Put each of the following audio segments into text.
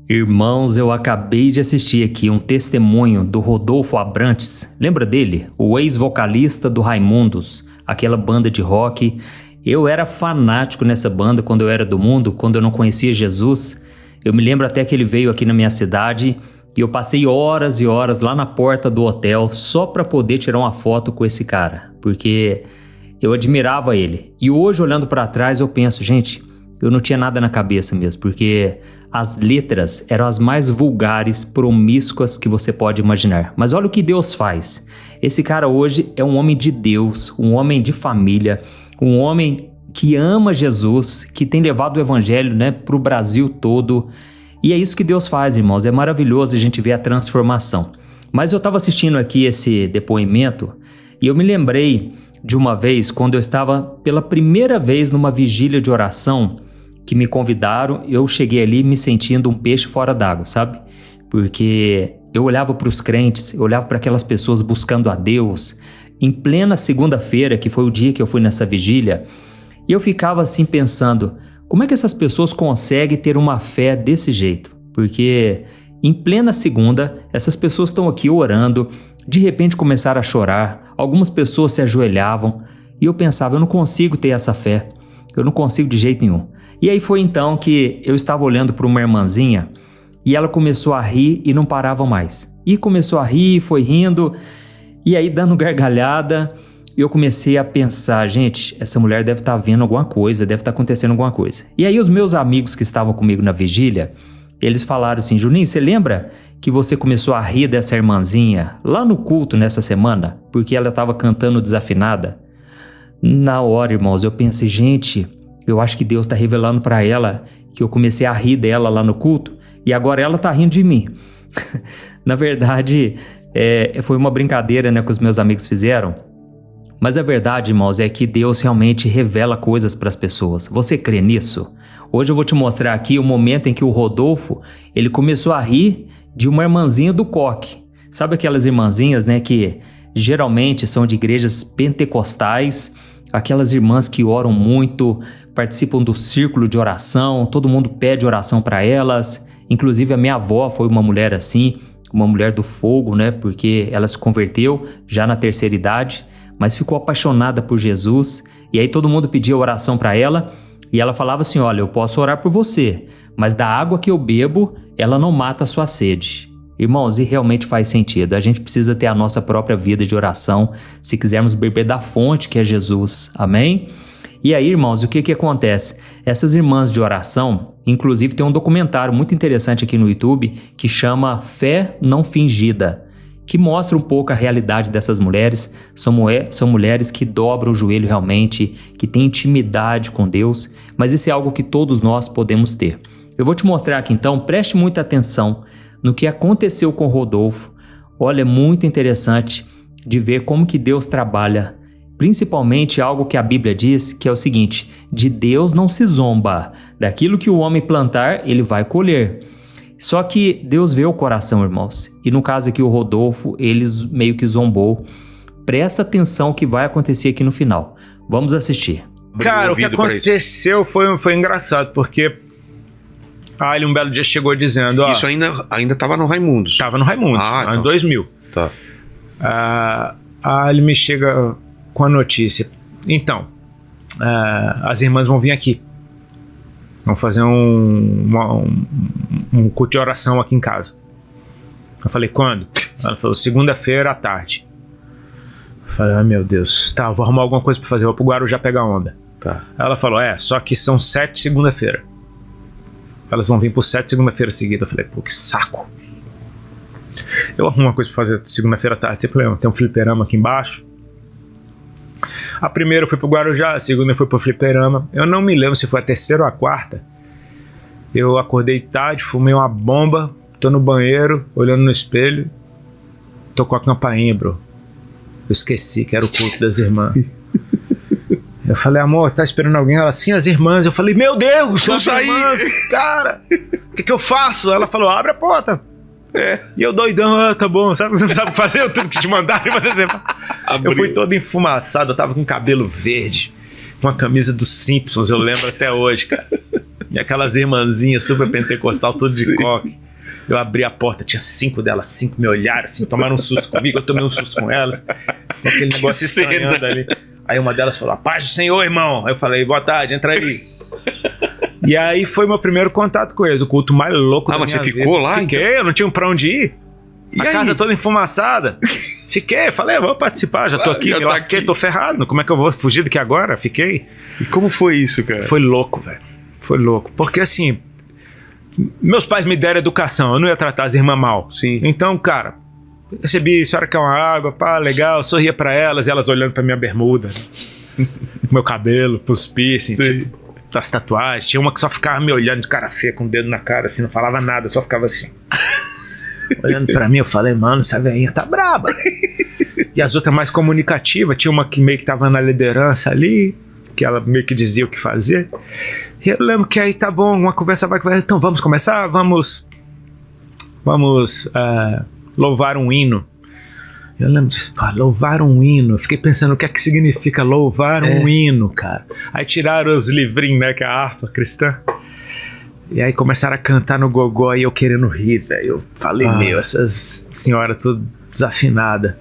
Irmãos, eu acabei de assistir aqui um testemunho do Rodolfo Abrantes. Lembra dele? O ex-vocalista do Raimundos, aquela banda de rock. Eu era fanático nessa banda quando eu era do mundo, quando eu não conhecia Jesus. Eu me lembro até que ele veio aqui na minha cidade e eu passei horas e horas lá na porta do hotel só para poder tirar uma foto com esse cara, porque eu admirava ele. E hoje, olhando para trás, eu penso, gente, eu não tinha nada na cabeça mesmo, porque as letras eram as mais vulgares, promíscuas que você pode imaginar. Mas olha o que Deus faz. Esse cara hoje é um homem de Deus, um homem de família, um homem que ama Jesus, que tem levado o evangelho, para o Brasil todo. E é isso que Deus faz, irmãos. É maravilhoso a gente ver a transformação. Mas eu estava assistindo aqui esse depoimento e eu me lembrei de uma vez quando eu estava pela primeira vez numa vigília de oração que me convidaram. Eu cheguei ali me sentindo um peixe fora d'água, sabe? Porque eu olhava para os crentes, eu olhava para aquelas pessoas buscando a Deus em plena segunda-feira, que foi o dia que eu fui nessa vigília, e eu ficava assim pensando, como é que essas pessoas conseguem ter uma fé desse jeito? Porque em plena segunda, essas pessoas estão aqui orando, de repente começaram a chorar, algumas pessoas se ajoelhavam, e eu pensava, eu não consigo ter essa fé, eu não consigo de jeito nenhum. E aí foi então que eu estava olhando para uma irmãzinha e ela começou a rir e não parava mais. E começou a rir, foi rindo, e aí dando gargalhada, eu comecei a pensar, gente, essa mulher deve estar vendo alguma coisa, deve estar acontecendo alguma coisa. E aí os meus amigos que estavam comigo na vigília, eles falaram assim, Juninho, você lembra que você começou a rir dessa irmãzinha lá no culto nessa semana? Porque ela estava cantando desafinada? Na hora, irmãos, eu pensei, gente, eu acho que Deus está revelando para ela que eu comecei a rir dela lá no culto e agora ela está rindo de mim. Na verdade, foi uma brincadeira, que os meus amigos fizeram. Mas a verdade, irmãos, é que Deus realmente revela coisas para as pessoas. Você crê nisso? Hoje eu vou te mostrar aqui o momento em que o Rodolfo, ele começou a rir de uma irmãzinha do coque. Sabe aquelas irmãzinhas, que geralmente são de igrejas pentecostais, aquelas irmãs que oram muito, participam do círculo de oração, todo mundo pede oração para elas. Inclusive a minha avó foi uma mulher assim, uma mulher do fogo, porque ela se converteu já na terceira idade, mas ficou apaixonada por Jesus. E aí todo mundo pedia oração para ela e ela falava assim, olha, eu posso orar por você, mas da água que eu bebo, ela não mata a sua sede. Irmãos, e realmente faz sentido. A gente precisa ter a nossa própria vida de oração se quisermos beber da fonte que é Jesus. Amém? E aí, irmãos, o que acontece? Essas irmãs de oração, inclusive tem um documentário muito interessante aqui no YouTube que chama Fé Não Fingida, que mostra um pouco a realidade dessas mulheres. São mulheres que dobram o joelho realmente, que têm intimidade com Deus, mas isso é algo que todos nós podemos ter. Eu vou te mostrar aqui então, preste muita atenção no que aconteceu com Rodolfo. Olha, é muito interessante de ver como que Deus trabalha, principalmente algo que a Bíblia diz, que é o seguinte, de Deus não se zomba, daquilo que o homem plantar, ele vai colher. Só que Deus vê o coração, irmãos, e no caso aqui o Rodolfo, ele meio que zombou. Presta atenção o que vai acontecer aqui no final. Vamos assistir. Cara, o que aconteceu foi engraçado, porque ele um belo dia chegou dizendo... Isso ainda tava no Raimundos. Tava no Raimundos, em 2000. Tá. Ele me chega com a notícia. Então, as irmãs vão vir aqui. Vão fazer um culto de oração aqui em casa. Eu falei, quando? Ela falou, segunda-feira à tarde. Eu falei, meu Deus. Tá, vou arrumar alguma coisa pra fazer. Vou pro Guarujá pegar onda. Tá. Ela falou, só que são 7 segunda-feira. Elas vão vir por 7 segunda-feira seguida. Eu falei, pô, que saco. Eu arrumo uma coisa pra fazer segunda-feira à tarde, não tem problema. Tem um fliperama aqui embaixo. A primeira eu fui pro Guarujá, a segunda eu fui pro fliperama. Eu não me lembro se foi a terceira ou a quarta. Eu acordei tarde, fumei uma bomba, tô no banheiro, olhando no espelho. Tocou a campainha, bro. Eu esqueci que era o culto das irmãs. Eu falei, amor, tá esperando alguém? Ela, sim, as irmãs. Eu falei, meu Deus, as irmãs, cara, o que eu faço? Ela falou, abre a porta. E eu doidão, tá bom, sabe, você não sabe fazer, eu tenho que te mandar. Eu fui todo enfumaçado, eu tava com cabelo verde, com a camisa dos Simpsons, eu lembro até hoje, cara. E aquelas irmãzinhas super pentecostal, tudo de coque. Eu abri a porta, tinha 5 delas, 5 me olharam, assim, tomaram um susto comigo, eu tomei um susto com elas. Com aquele negócio estranhando ali. Aí uma delas falou, a paz do Senhor, irmão. Aí eu falei, boa tarde, entra aí. E aí foi meu primeiro contato com eles, o culto mais louco da minha vida. Mas você ficou lá? Fiquei, então? eu não tinha pra onde ir. A casa toda enfumaçada. Fiquei, falei, vou participar, já tô aqui, já me tá lasquei, aqui. tô ferrado. Como é que eu vou fugir daqui agora? Fiquei. E como foi isso, cara? Foi louco, velho. Foi louco. Porque assim, meus pais me deram educação, eu não ia tratar as irmãs mal. Sim. Então, cara, recebi, a senhora quer uma água, pá, legal, sorria pra elas, e elas olhando pra minha bermuda, meu cabelo, pros piercing, tipo, as tatuagens. Tinha uma que só ficava me olhando de cara feia, com o dedo na cara, assim, não falava nada, só ficava assim. Olhando pra mim, eu falei, mano, essa velhinha tá braba. E as outras mais comunicativas, tinha uma que meio que tava na liderança ali, que ela meio que dizia o que fazer. E eu lembro que aí tá bom, uma conversa vai, então vamos começar, vamos louvar um hino. Eu lembro disso, pá, louvar um hino. Fiquei pensando o que é que significa louvar um hino, cara. Aí tiraram os livrinhos, né, que é a harpa cristã. E aí começaram a cantar no gogó e eu querendo rir, velho. Eu falei, meu, essas senhoras tudo desafinada.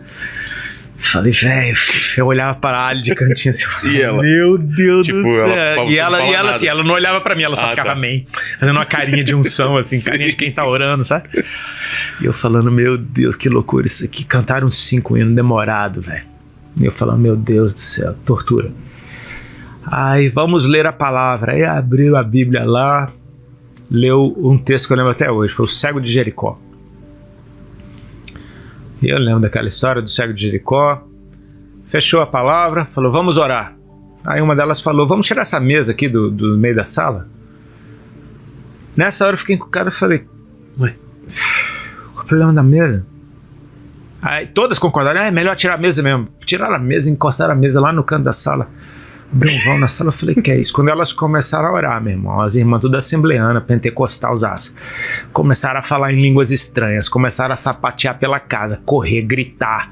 Falei, velho, eu olhava para a Ali de cantinho assim, E ela? meu Deus Tipo, do céu. ela E ela nada. assim, ela não olhava pra mim, ela só ficava amém, fazendo uma carinha de unção, assim, carinha de quem tá orando, sabe? E eu falando, meu Deus, que loucura isso aqui. Cantaram 5 hinos demorado, velho. E eu falando, meu Deus do céu, tortura. Aí, vamos ler a palavra. Aí abriu a Bíblia lá, leu um texto que eu lembro até hoje, foi o cego de Jericó. E eu lembro daquela história do cego de Jericó. Fechou a palavra, falou, vamos orar. Aí uma delas falou, vamos tirar essa mesa aqui do meio da sala. Nessa hora eu fiquei encucado e falei, ué, qual é o problema da mesa? Aí todas concordaram, é melhor tirar a mesa mesmo. Tiraram a mesa, encostaram a mesa lá no canto da sala. Abriu um vão na sala, eu falei, que é isso? Quando elas começaram a orar, meu irmão, as irmãs tudo assembleana, pentecostal, começaram a falar em línguas estranhas, começaram a sapatear pela casa, correr, gritar.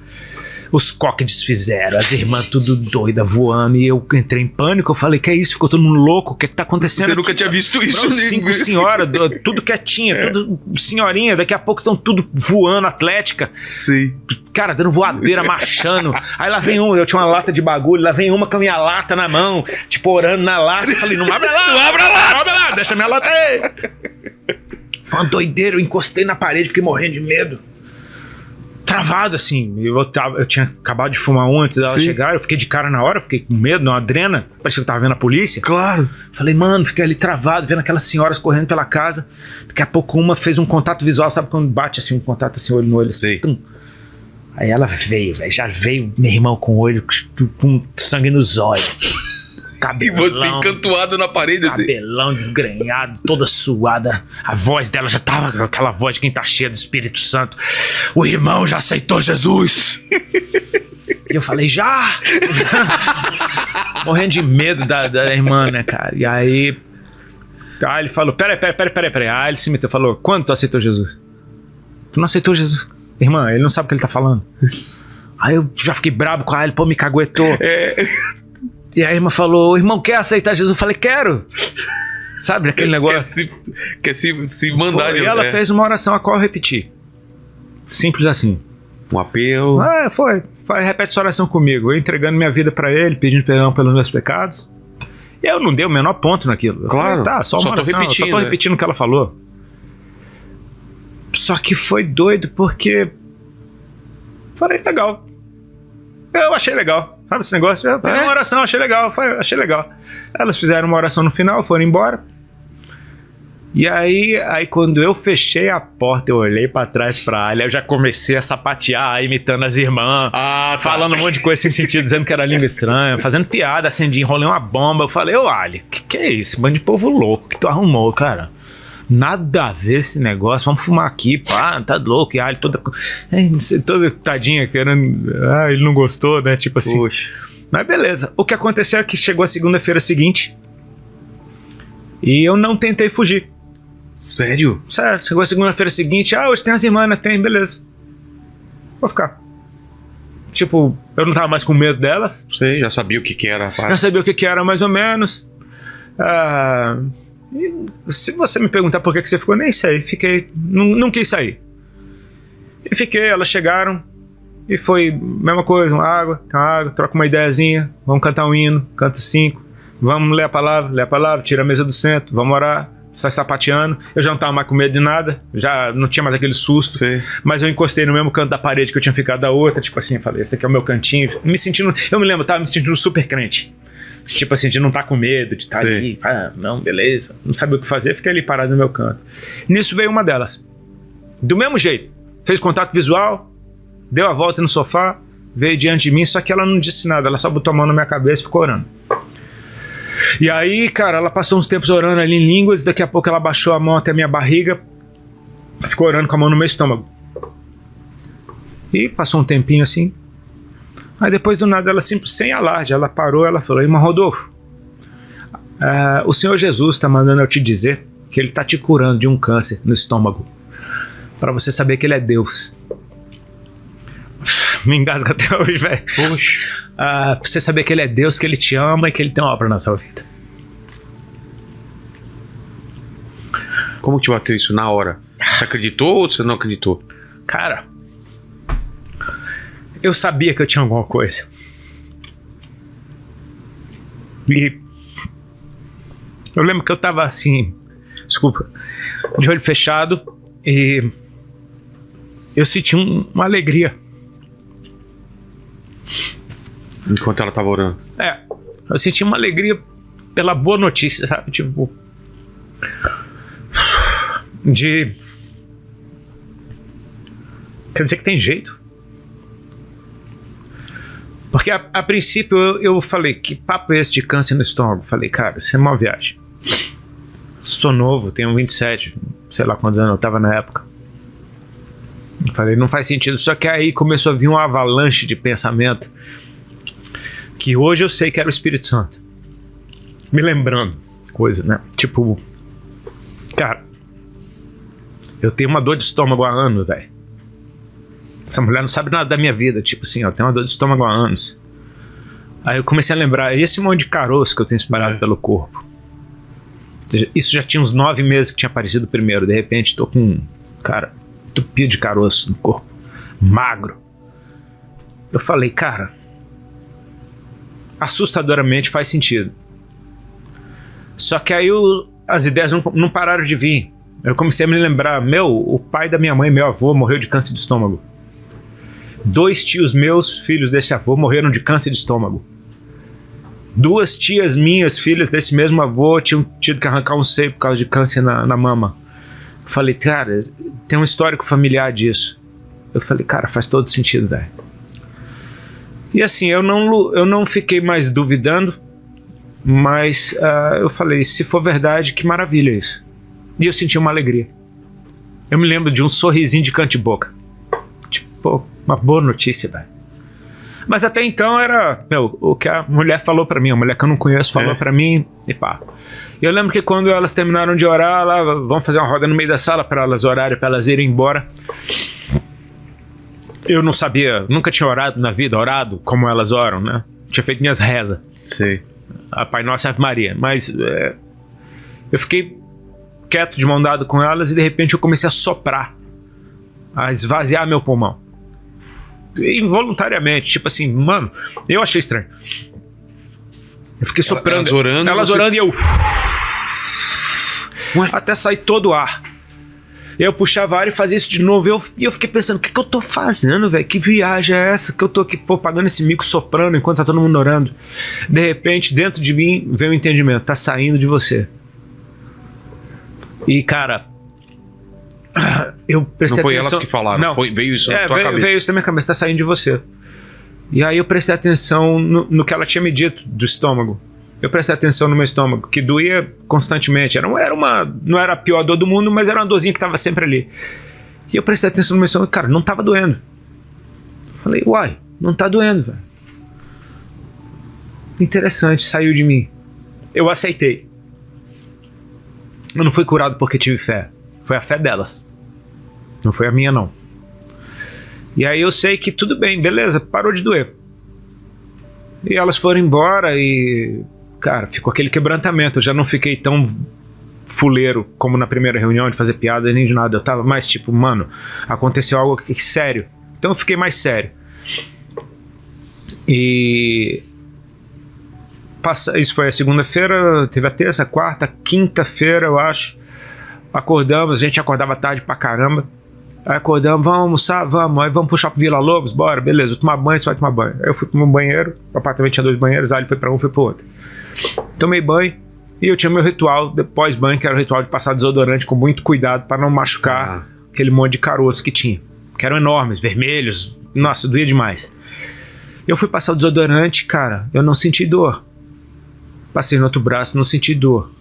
Os coques desfizeram, as irmãs tudo doida, voando, e eu entrei em pânico, eu falei, que é isso? Ficou todo mundo louco, o que tá acontecendo? Você nunca tinha visto isso, Bro, 5 senhoras, tudo quietinha, tudo senhorinha, daqui a pouco estão tudo voando, atlética. Sim. Cara, dando voadeira, marchando. Aí lá vem uma, eu tinha uma lata de bagulho, lá vem uma com a minha lata na mão, tipo, orando na lata. Eu falei, não abre a lata, não abre a lata, não abre a lata, deixa minha lata aí. Uma doideira, eu encostei na parede, fiquei morrendo de medo. Travado, assim. Eu tinha acabado de fumar um antes dela chegar, eu fiquei de cara na hora, fiquei com medo, uma adrena, parecia que eu tava vendo a polícia. Claro. Falei, mano, fiquei ali travado, vendo aquelas senhoras correndo pela casa. Daqui a pouco uma fez um contato visual, sabe quando bate assim, um contato assim, olho no olho, assim. Sei. Aí ela veio, velho, já veio meu irmão com o olho, com sangue nos olhos. Cabelão, E você encantuado na parede, assim. cabelão desgrenhado, toda suada. A voz dela já tava aquela voz de quem tá cheia do Espírito Santo. O irmão já aceitou Jesus. E eu falei, já! Morrendo de medo da irmã, né, cara? E aí ele falou, peraí. Aí ele se meteu, falou, quando tu aceitou Jesus? Tu não aceitou Jesus? Irmã, ele não sabe o que ele tá falando. Aí eu já fiquei brabo com ele, pô, me caguetou. E a irmã falou, irmão, quer aceitar Jesus? Eu falei, quero. Sabe aquele negócio? Quer se mandar. E ela fez uma oração a qual eu repeti. Simples assim. Um apelo. Foi. Repete essa oração comigo. Eu entregando minha vida pra ele, pedindo perdão pelos meus pecados. E eu não dei o menor ponto naquilo. Eu Claro. falei, tá, só uma Só tô oração. repetindo, Só tô repetindo o que ela falou. Só que foi doido porque... Falei, legal. Eu achei legal. Sabe esse negócio? Eu fiz uma oração, achei legal. Achei legal. Elas fizeram uma oração no final, foram embora. E aí quando eu fechei a porta, eu olhei pra trás pra Ali, eu já comecei a sapatear, imitando as irmãs, falando um monte de coisa sem sentido, dizendo que era língua estranha, fazendo piada, acendi, enrolei uma bomba. Eu falei, ô Ali, que é isso? Bando de povo louco que tu arrumou, cara. Nada a ver esse negócio, vamos fumar aqui, pá, tá louco. E a Ali toda tadinha, querendo. Ele não gostou, né? Tipo assim. Poxa. Mas beleza. O que aconteceu é que chegou a segunda-feira seguinte e eu não tentei fugir. Sério? Sério, chegou a segunda-feira seguinte, hoje tem as irmãs, né? Tem, beleza. Vou ficar. Tipo, eu não tava mais com medo delas. Sei, já sabia o que era. Já sabia o que era mais ou menos. E se você me perguntar por que você ficou, nem sei. Fiquei, não quis sair. E fiquei, elas chegaram e foi mesma coisa, uma água, troca uma ideiazinha, vamos cantar um hino, canta 5, vamos ler a palavra, tira a mesa do centro, vamos orar, sai sapateando. Eu já não estava mais com medo de nada, já não tinha mais aquele susto. Sim. Mas eu encostei no mesmo canto da parede que eu tinha ficado da outra, tipo assim, eu falei, esse aqui é o meu cantinho. Eu me lembro, eu tava me sentindo super crente. Tipo assim, de não estar com medo, de estar ali, não, beleza, não sabia o que fazer, fiquei ali parado no meu canto. Nisso veio uma delas, do mesmo jeito, fez contato visual, deu a volta no sofá, veio diante de mim, só que ela não disse nada, ela só botou a mão na minha cabeça e ficou orando. E aí, cara, ela passou uns tempos orando ali em línguas, daqui a pouco ela baixou a mão até a minha barriga, ficou orando com a mão no meu estômago. E passou um tempinho assim. Aí depois do nada, ela simples, sem alarde, ela parou, ela falou, irmão Rodolfo, o Senhor Jesus está mandando eu te dizer que Ele está te curando de um câncer no estômago, para você saber que Ele é Deus. Me engasga até hoje, velho. Pra você saber que Ele é Deus, que Ele te ama e que Ele tem uma obra na sua vida. Como te bateu isso na hora? Você acreditou ou você não acreditou? Cara, eu sabia que eu tinha alguma coisa. E eu lembro que eu tava assim, desculpa, de olho fechado, e eu senti uma alegria. Enquanto ela tava orando. Eu senti uma alegria pela boa notícia, sabe? Tipo, quer dizer que tem jeito. Porque a princípio eu falei, que papo é esse de câncer no estômago? Falei, cara, isso é uma viagem. Estou novo, tenho 27, sei lá quantos anos eu tava na época. Falei, não faz sentido. Só que aí começou a vir uma avalanche de pensamento que hoje eu sei que era o Espírito Santo me lembrando coisas, né? Tipo, cara, eu tenho uma dor de estômago há anos, velho. Essa mulher não sabe nada da minha vida. Tipo assim, eu tenho uma dor de estômago há anos. Aí eu comecei a lembrar, esse monte de caroço que eu tenho espalhado pelo corpo. Isso já tinha uns 9 meses que tinha aparecido primeiro. De repente tô com, cara, tupido de caroço no corpo, magro. Eu falei, cara, assustadoramente faz sentido. Só que aí as ideias não pararam de vir. Eu comecei a me lembrar, o pai da minha mãe, meu avô, morreu de câncer de estômago. 2 tios meus, filhos desse avô, morreram de câncer de estômago. 2 tias minhas, filhas desse mesmo avô, tinham tido que arrancar um seio por causa de câncer na mama. Eu falei, cara, tem um histórico familiar disso. Eu falei, cara, faz todo sentido, velho. E assim, eu não fiquei mais duvidando, mas eu falei, se for verdade, que maravilha isso. E eu senti uma alegria. Eu me lembro de um sorrisinho de canto de boca. Tipo, uma boa notícia, velho. Mas até então era, o que a mulher falou pra mim, a mulher que eu não conheço falou pra mim, e pá. E eu lembro que quando elas terminaram de orar, vamos fazer uma roda no meio da sala pra elas orarem, pra elas irem embora. Eu não sabia, nunca tinha orado na vida, orado como elas oram, né? Tinha feito minhas rezas. Sim. A Pai Nosso e Ave Maria. Mas eu fiquei quieto de mão dada com elas e de repente eu comecei a soprar, a esvaziar meu pulmão. Involuntariamente, tipo assim, mano, eu achei estranho. Eu fiquei soprando. Elas orando e eu... até sair todo o ar. Eu puxava ar e fazia isso de novo. E eu fiquei pensando, o que eu tô fazendo, velho? Que viagem é essa? Que eu tô aqui, pagando esse mico soprando enquanto tá todo mundo orando. De repente, dentro de mim, veio o entendimento. Tá saindo de você. E, cara, eu prestei atenção... Não foi elas que falaram, não. Veio isso na tua cabeça. Veio isso na minha cabeça, tá saindo de você. E aí eu prestei atenção no que ela tinha me dito do estômago. Eu prestei atenção no meu estômago, que doía constantemente. Não era a pior dor do mundo, mas era uma dorzinha que estava sempre ali. E eu prestei atenção no meu estômago, cara, não estava doendo. Falei, uai, não tá doendo, velho. Interessante, saiu de mim. Eu aceitei. Eu não fui curado porque tive fé. Foi a fé delas. Não foi a minha, não. E aí eu sei que tudo bem, beleza, parou de doer. E elas foram embora e... cara, ficou aquele quebrantamento. Eu já não fiquei tão fuleiro, como na primeira reunião, de fazer piada nem de nada. Eu tava mais tipo, mano, aconteceu algo aqui sério. Então eu fiquei mais sério. E isso foi a segunda-feira, teve a terça, a quarta, quinta-feira, eu acho. Acordamos, a gente acordava tarde pra caramba. Aí acordamos, vamos almoçar, vamos. Aí vamos pro Shopping Vila Lobos, bora, beleza, vou tomar banho, você vai tomar banho. Aí eu fui pro meu banheiro, o apartamento tinha 2 banheiros, aí ele foi pra um, foi pro outro. Tomei banho e eu tinha meu ritual depois banho, que era o ritual de passar desodorante com muito cuidado pra não machucar aquele monte de caroço que tinha. Que eram enormes, vermelhos, nossa, doía demais. Eu fui passar o desodorante, cara, eu não senti dor. Passei no outro braço, não senti dor.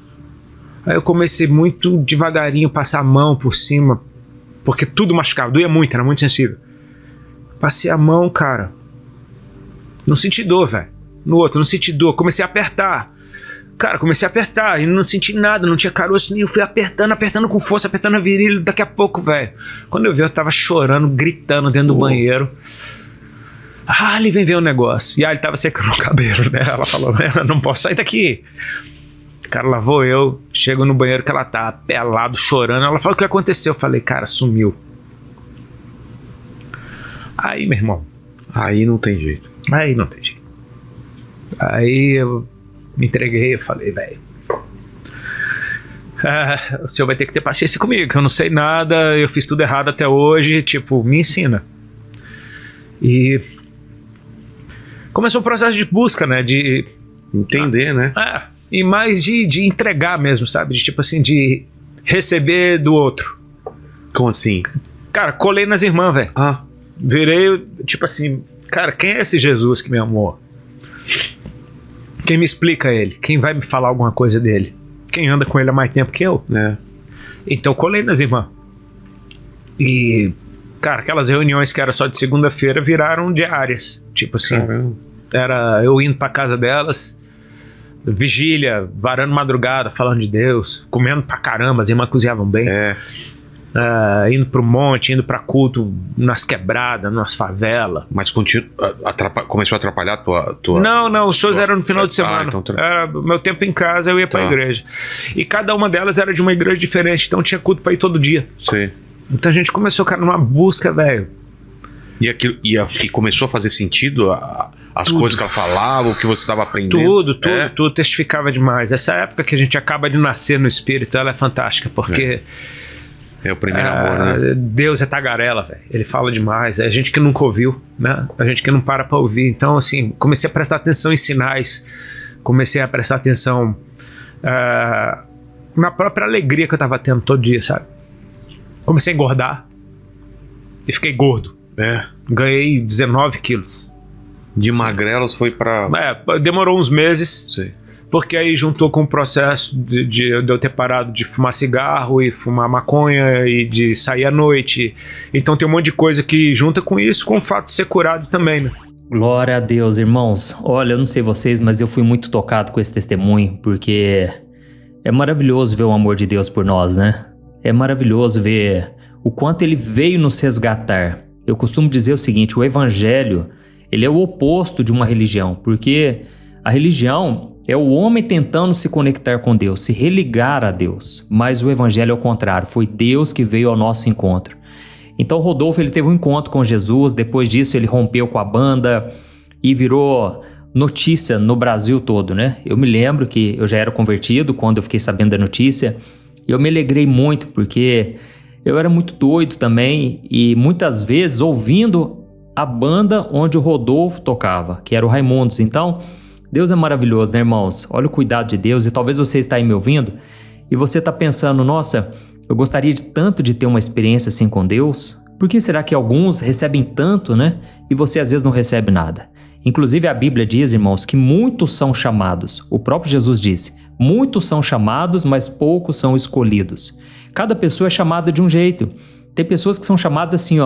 Aí eu comecei muito devagarinho a passar a mão por cima, porque tudo machucava, doía muito, era muito sensível. Passei a mão, cara. Não senti dor, velho. No outro, não senti dor. Comecei a apertar. Cara, comecei a apertar e não senti nada, não tinha caroço nenhum. Fui apertando com força, apertando a virilha. Daqui a pouco, velho. Quando eu vi, eu tava chorando, gritando dentro do banheiro. Ali vem ver o negócio. E aí ele tava secando o cabelo, né? Ela falou, não posso sair daqui. Cara, lá vou eu, chego no banheiro que ela tá pelado, chorando. Ela falou, o que aconteceu? Eu falei, cara, sumiu. Aí, meu irmão. Aí não tem jeito. Aí eu me entreguei, eu falei, velho, o senhor vai ter que ter paciência comigo, que eu não sei nada, eu fiz tudo errado até hoje, tipo, me ensina. E começou o processo de busca, né, de entender, né? E mais de entregar mesmo, sabe, de tipo assim, de receber do outro. Como assim? Cara, colei nas irmãs, velho. Virei, tipo assim, cara, quem é esse Jesus que me amou? Quem me explica ele? Quem vai me falar alguma coisa dele? Quem anda com ele há mais tempo que eu? Então colei nas irmãs. E, cara, aquelas reuniões que era só de segunda-feira viraram diárias. Tipo assim, era eu indo pra casa delas, vigília, varando madrugada, falando de Deus, comendo pra caramba, as irmãs cozinhavam bem. Indo pro monte, indo pra culto nas quebradas, nas favelas. Mas começou a atrapalhar a tua... Não, os shows eram no final de semana. Então era meu tempo em casa, eu ia pra igreja. E cada uma delas era de uma igreja diferente, então tinha culto pra ir todo dia. Sim. Então a gente começou, cara, numa busca, velho. E começou a fazer sentido as coisas que ela falava, o que você estava aprendendo? Tudo testificava demais. Essa época que a gente acaba de nascer no espírito, ela é fantástica, porque... É o primeiro amor, né? Deus é tagarela, velho. Ele fala demais. É gente que nunca ouviu, né? A gente que não para pra ouvir. Então, assim, comecei a prestar atenção em sinais. Comecei a prestar atenção na própria alegria que eu tava tendo todo dia, sabe? Comecei a engordar. E fiquei gordo. Ganhei 19 quilos. De magrelos foi pra... Demorou uns meses. Sim. Porque aí juntou com o processo de eu ter parado de fumar cigarro e fumar maconha e de sair à noite. Então tem um monte de coisa que junta com isso, com o fato de ser curado também, né? Glória a Deus, irmãos. Olha, eu não sei vocês, mas eu fui muito tocado com esse testemunho, porque é maravilhoso ver o amor de Deus por nós, né? É maravilhoso ver o quanto Ele veio nos resgatar. Eu costumo dizer o seguinte, o Evangelho, ele é o oposto de uma religião, porque a religião é o homem tentando se conectar com Deus, se religar a Deus. Mas o Evangelho é o contrário, foi Deus que veio ao nosso encontro. Então o Rodolfo, ele teve um encontro com Jesus, depois disso ele rompeu com a banda e virou notícia no Brasil todo, né? Eu me lembro que eu já era convertido quando eu fiquei sabendo da notícia, e eu me alegrei muito porque eu era muito doido também e muitas vezes ouvindo a banda onde o Rodolfo tocava, que era o Raimundos. Então, Deus é maravilhoso, né, irmãos? Olha o cuidado de Deus. E talvez você está aí me ouvindo e você está pensando, nossa, eu gostaria tanto de ter uma experiência assim com Deus. Por que será que alguns recebem tanto, né? E você às vezes não recebe nada? Inclusive a Bíblia diz, irmãos, que muitos são chamados. O próprio Jesus disse, muitos são chamados, mas poucos são escolhidos. Cada pessoa é chamada de um jeito. Tem pessoas que são chamadas assim,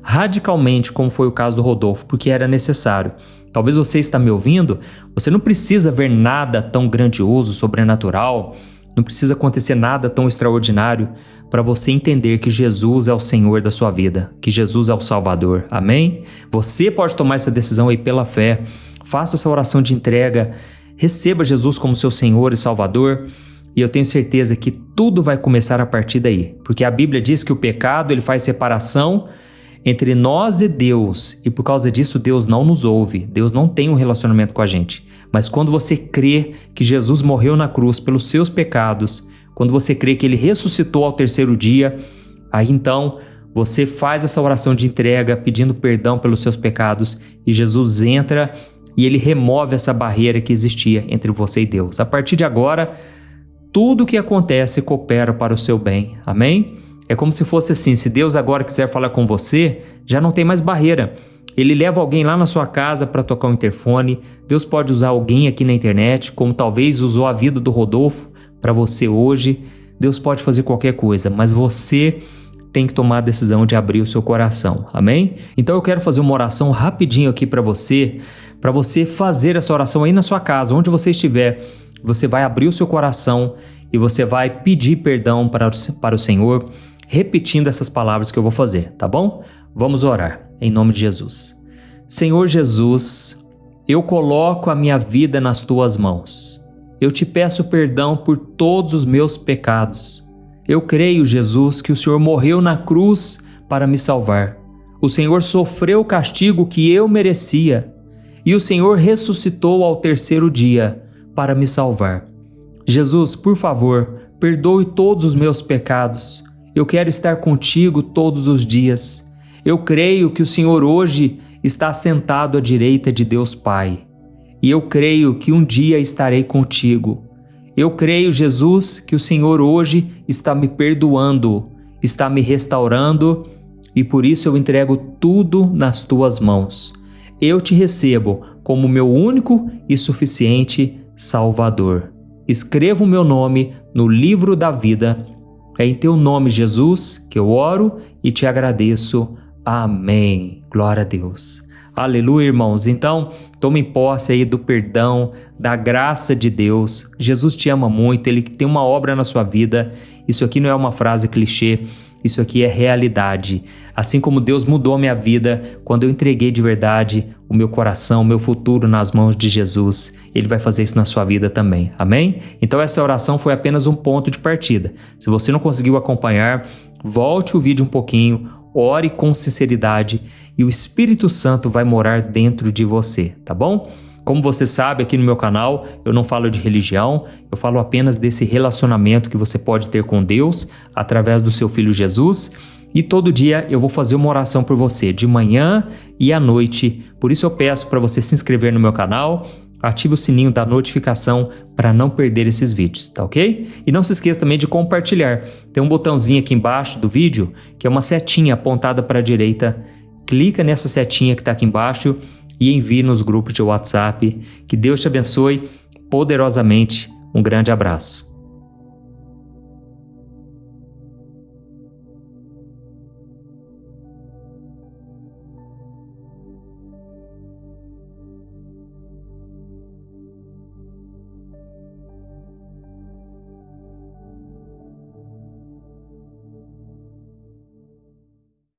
radicalmente, como foi o caso do Rodolfo, porque era necessário. Talvez você está me ouvindo, você não precisa ver nada tão grandioso, sobrenatural, não precisa acontecer nada tão extraordinário para você entender que Jesus é o Senhor da sua vida, que Jesus é o Salvador, amém? Você pode tomar essa decisão aí pela fé, faça essa oração de entrega, receba Jesus como seu Senhor e Salvador, E eu tenho certeza que tudo vai começar a partir daí, porque a Bíblia diz que o pecado ele faz separação entre nós e Deus, e por causa disso Deus não nos ouve, Deus não tem um relacionamento com a gente. Mas quando você crê que Jesus morreu na cruz pelos seus pecados, quando você crê que Ele ressuscitou ao terceiro dia, aí então você faz essa oração de entrega pedindo perdão pelos seus pecados e Jesus entra e Ele remove essa barreira que existia entre você e Deus. A partir de agora, tudo o que acontece coopera para o seu bem. Amém? É como se fosse assim, se Deus agora quiser falar com você, já não tem mais barreira. Ele leva alguém lá na sua casa para tocar o interfone. Deus pode usar alguém aqui na internet, como talvez usou a vida do Rodolfo para você hoje. Deus pode fazer qualquer coisa, mas você tem que tomar a decisão de abrir o seu coração. Amém? Então eu quero fazer uma oração rapidinho aqui para você fazer essa oração aí na sua casa, onde você estiver. Você vai abrir o seu coração e você vai pedir perdão para o Senhor, repetindo essas palavras que eu vou fazer, tá bom? Vamos orar, em nome de Jesus. Senhor Jesus, eu coloco a minha vida nas Tuas mãos. Eu te peço perdão por todos os meus pecados. Eu creio, Jesus, que o Senhor morreu na cruz para me salvar. O Senhor sofreu o castigo que eu merecia e o Senhor ressuscitou ao terceiro dia para me salvar. Jesus, por favor, perdoe todos os meus pecados. Eu quero estar contigo todos os dias. Eu creio que o Senhor hoje está sentado à direita de Deus Pai. E eu creio que um dia estarei contigo. Eu creio, Jesus, que o Senhor hoje está me perdoando, está me restaurando e por isso eu entrego tudo nas Tuas mãos. Eu te recebo como meu único e suficiente Salvador. Escreva o meu nome no livro da vida. É em Teu nome, Jesus, que eu oro e te agradeço. Amém. Glória a Deus. Aleluia, irmãos. Então, tomem posse aí do perdão, da graça de Deus. Jesus te ama muito, Ele tem uma obra na sua vida. Isso aqui não é uma frase clichê, isso aqui é realidade. Assim como Deus mudou a minha vida quando eu entreguei de verdade o meu coração, o meu futuro nas mãos de Jesus, Ele vai fazer isso na sua vida também. Amém? Então essa oração foi apenas um ponto de partida. Se você não conseguiu acompanhar, volte o vídeo um pouquinho, ore com sinceridade e o Espírito Santo vai morar dentro de você, tá bom? Como você sabe, aqui no meu canal eu não falo de religião, eu falo apenas desse relacionamento que você pode ter com Deus através do seu Filho Jesus. E todo dia eu vou fazer uma oração por você, de manhã e à noite. Por isso eu peço para você se inscrever no meu canal, ative o sininho da notificação para não perder esses vídeos, tá ok? E não se esqueça também de compartilhar. Tem um botãozinho aqui embaixo do vídeo, que é uma setinha apontada para a direita. Clica nessa setinha que está aqui embaixo e envie nos grupos de WhatsApp. Que Deus te abençoe poderosamente. Um grande abraço.